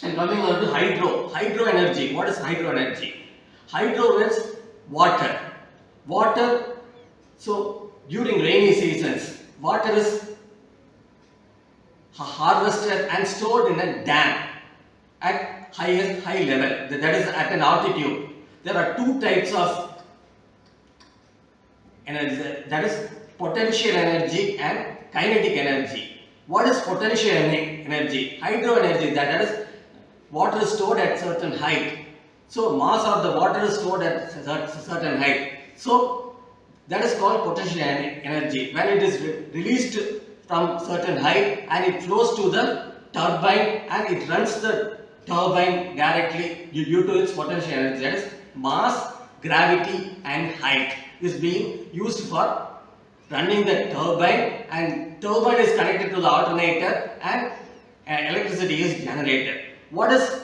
And coming on to hydro energy. What is hydro energy? Hydro is water. Water, so during rainy seasons, water is harvested and stored in a dam at high level, that is at an altitude. There are two types of energy, that is potential energy and kinetic energy. What is potential energy? Hydro energy, that is water is stored at certain height. So mass of the water is stored at certain height. So that is called potential energy. When it is released from certain height and it flows to the turbine and it runs the turbine directly due to its potential energy. That is mass, gravity and height is being used for running the turbine, and turbine is connected to the alternator and electricity is generated. What is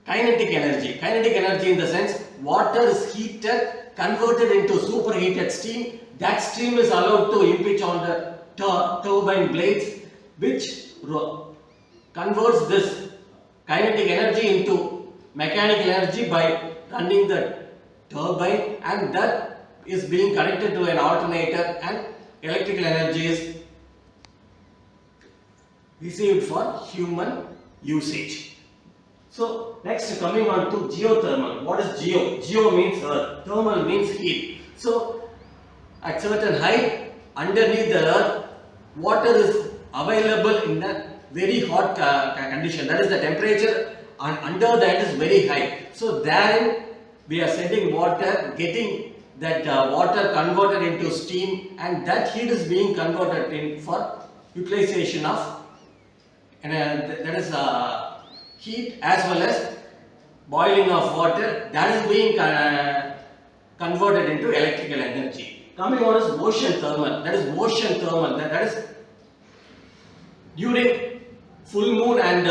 kinetic energy? Kinetic energy in the sense water is heated, converted into superheated steam. That steam is allowed to impinge on the turbine blades, which converts this kinetic energy into mechanical energy by running the turbine, and that is being connected to an alternator and electrical energy is received for human usage. So next, coming on to geothermal. What is geo? Geo means earth, thermal means heat. So at certain height underneath the earth, water is available in a very hot condition. That is, the temperature under that is very high. So therein we are sending water, getting that water converted into steam, and that heat is being converted in for utilization of, and that is heat as well as boiling of water, that is being converted into electrical energy. Coming on is ocean thermal. That is ocean thermal. That is during full moon and